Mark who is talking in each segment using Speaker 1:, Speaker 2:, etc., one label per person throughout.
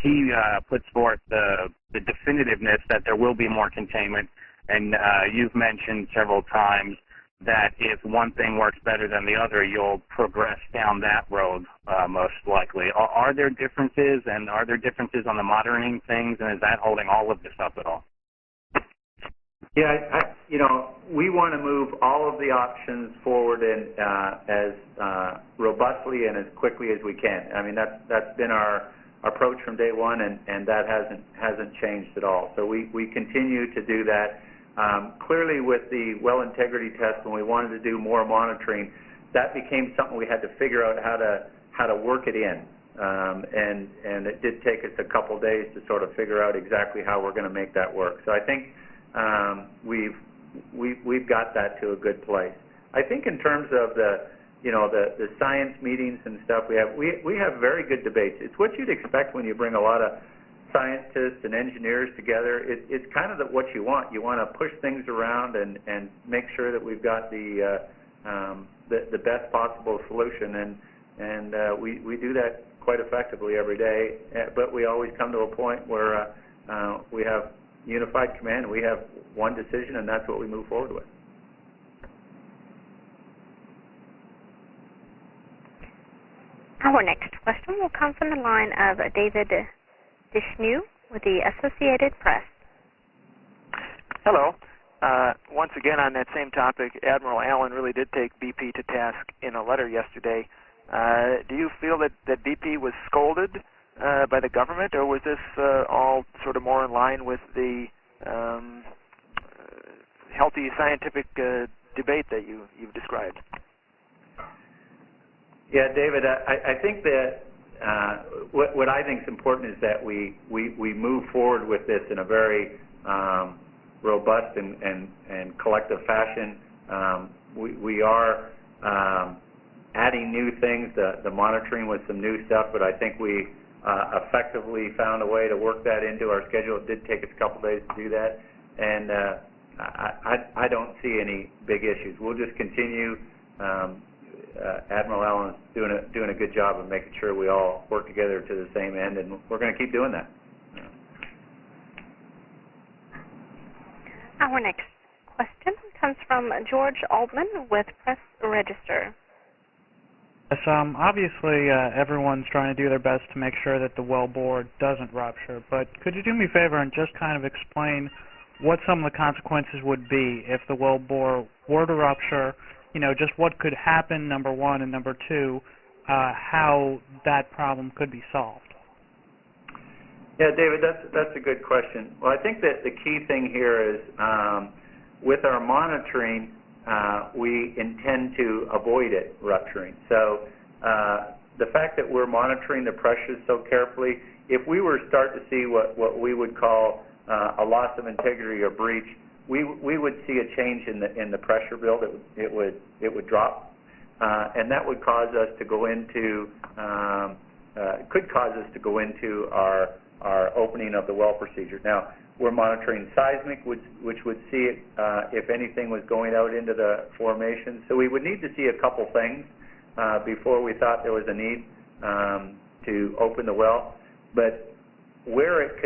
Speaker 1: he puts forth the definitiveness that there will be more containment, and you've mentioned several times that if one thing works better than the other, you'll progress down that road most likely. Are there differences, and are there differences on the monitoring things, and is that holding all of this up at all?
Speaker 2: Yeah, we want to move all of the options forward and as robustly and as quickly as we can. I mean, that's been our approach from day one, and that hasn't changed at all. So we continue to do that. Clearly, with the well integrity test, when we wanted to do more monitoring, that became something we had to figure out how to work it in, and it did take us a couple days to sort of figure out exactly how we're going to make that work. So I think we've got that to a good place. I think in terms of the science meetings and stuff we have very good debates. It's what you'd expect when you bring a lot of scientists and engineers together. It's kind of what you want. You want to push things around and make sure that we've got the best possible solution, and we do that quite effectively every day. But we always come to a point where we have unified command. We have one decision, and that's what we move forward with.
Speaker 3: Our next question will come from the line of David Dishnew with the Associated Press.
Speaker 4: Hello. Once again on that same topic, Admiral Allen really did take BP to task in a letter yesterday. Do you feel that BP was scolded by the government, or was this all sort of more in line with the healthy scientific debate that you've described?
Speaker 2: Yeah, David, I think that what I think is important is that we move forward with this in a very robust and collective fashion. We are adding new things, the monitoring with some new stuff, but I think we effectively found a way to work that into our schedule. It did take us a couple days to do that, and I don't see any big issues. We'll just continue. Admiral Allen is doing a good job of making sure we all work together to the same end, and we're going to keep doing that.
Speaker 3: Our next question comes from George Altman with Press Register.
Speaker 5: Yes, obviously everyone's trying to do their best to make sure that the wellbore doesn't rupture, but could you do me a favor and just kind of explain what some of the consequences would be if the wellbore were to rupture, just what could happen, number one, and number two, how that problem could be solved?
Speaker 2: Yeah, David, that's a good question. Well, I think that the key thing here is with our monitoring, we intend to avoid it rupturing. So the fact that we're monitoring the pressures so carefully, if we were to start to see what we would call a loss of integrity or breach, we would see a change in the pressure build. It would drop, and that would cause us to go into could cause us to go into our opening of the well procedure. Now, we're monitoring seismic, which would see it if anything was going out into the formation. So we would need to see a couple things before we thought there was a need to open the well. But where it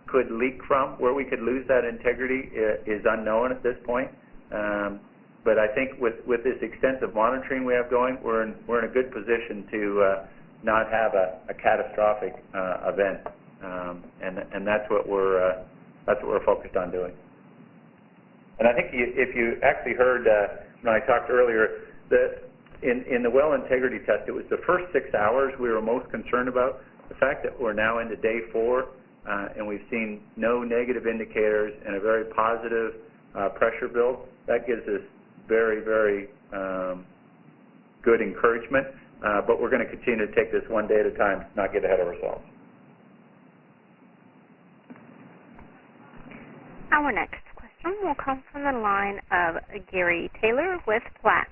Speaker 2: could leak from, where we could lose that integrity is unknown at this point. But I think with this extensive monitoring we have going, we're in a good position to not have a catastrophic event, and that's what we're focused on doing. And I think if you actually heard when I talked earlier, in the well integrity test, it was the first 6 hours we were most concerned about. The fact that we're now into day 4 and we've seen no negative indicators and a very positive pressure build, that gives us very, very good encouragement. But we're going to continue to take this one day at a time, not get ahead of ourselves.
Speaker 3: Our next question will come from the line of Gary Taylor with Platt.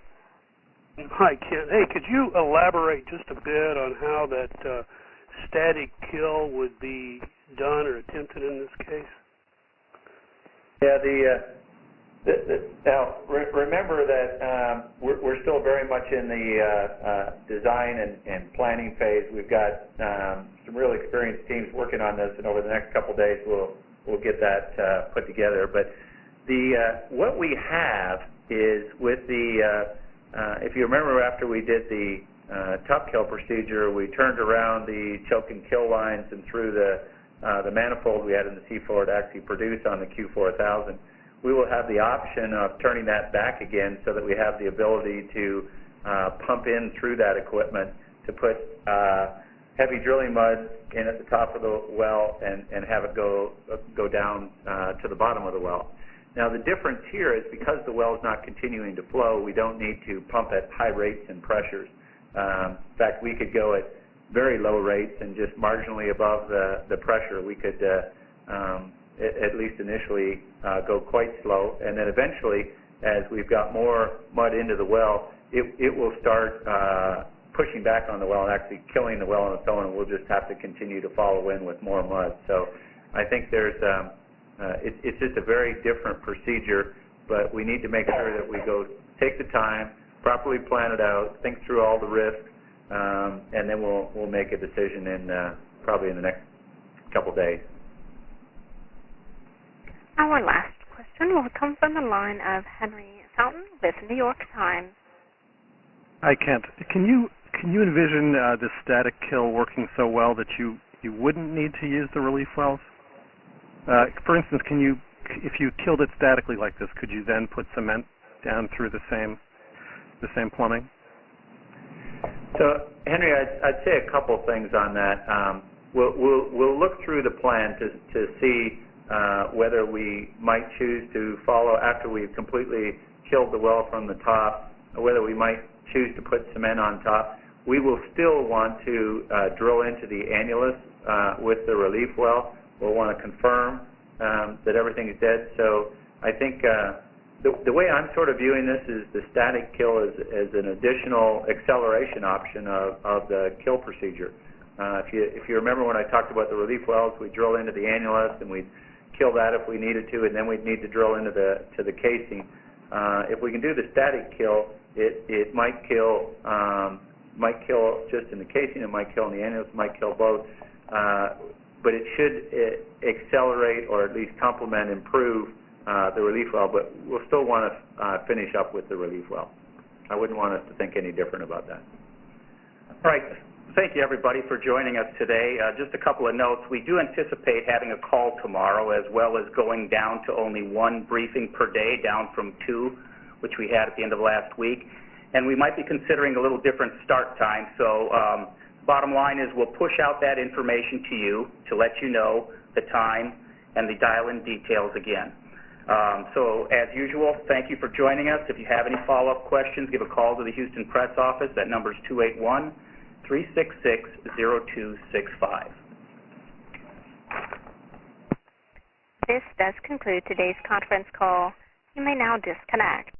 Speaker 6: Hi, Ken. Hey, could you elaborate just a bit on how that static kill would be done or attempted in this case?
Speaker 2: Yeah, Now, remember that we're still very much in the design and planning phase. We've got some real experienced teams working on this, and over the next couple of days we'll get that put together. But what we have is with the if you remember, after we did the top kill procedure, we turned around the choke and kill lines and through the manifold we had in the C4 to actually produce on the Q4000. We will have the option of turning that back again so that we have the ability to pump in through that equipment to put heavy drilling mud in at the top of the well and have it go down to the bottom of the well. Now the difference here is because the well is not continuing to flow, we don't need to pump at high rates and pressures. In fact, we could go at very low rates and just marginally above the pressure. We could, at least initially, go quite slow, and then eventually, as we've got more mud into the well, it will start pushing back on the well and actually killing the well on its own, and we'll just have to continue to follow in with more mud. So I think there's it's just a very different procedure, but we need to make sure that we take the time, properly plan it out, think through all the risks, and then we'll make a decision probably in the next couple days.
Speaker 3: Our last question will come from the line of Henry Fountain with New York Times.
Speaker 7: Hi, Kent. Can you envision this static kill working so well that you wouldn't need to use the relief wells? For instance, if you killed it statically like this, could you then put cement down through the same plumbing?
Speaker 2: So, Henry, I'd say a couple things on that. We'll look through the plan to see whether we might choose to follow after we've completely killed the well from the top, or whether we might choose to put cement on top. We will still want to drill into the annulus with the relief well. We'll want to confirm that everything is dead. So I think the way I'm sort of viewing this is the static kill as an additional acceleration option of the kill procedure. If you remember when I talked about the relief wells, we drill into the annulus and we'd kill that if we needed to, and then we'd need to drill into the casing. If we can do the static kill, it might kill just in the casing, it might kill in the annulus, it might kill both. But it should accelerate or at least complement, improve the relief well, but we'll still want to finish up with the relief well. I wouldn't want us to think any different about that.
Speaker 8: All right. Thank you, everybody, for joining us today. Just a couple of notes. We do anticipate having a call tomorrow, as well as going down to only one briefing per day, down from 2, which we had at the end of last week. And we might be considering a little different start time. So bottom line is we'll push out that information to you to let you know the time and the dial-in details again. So as usual, thank you for joining us. If you have any follow-up questions, give a call to the Houston Press Office. That number is 281-366-0265.
Speaker 3: This does conclude today's conference call. You may now disconnect.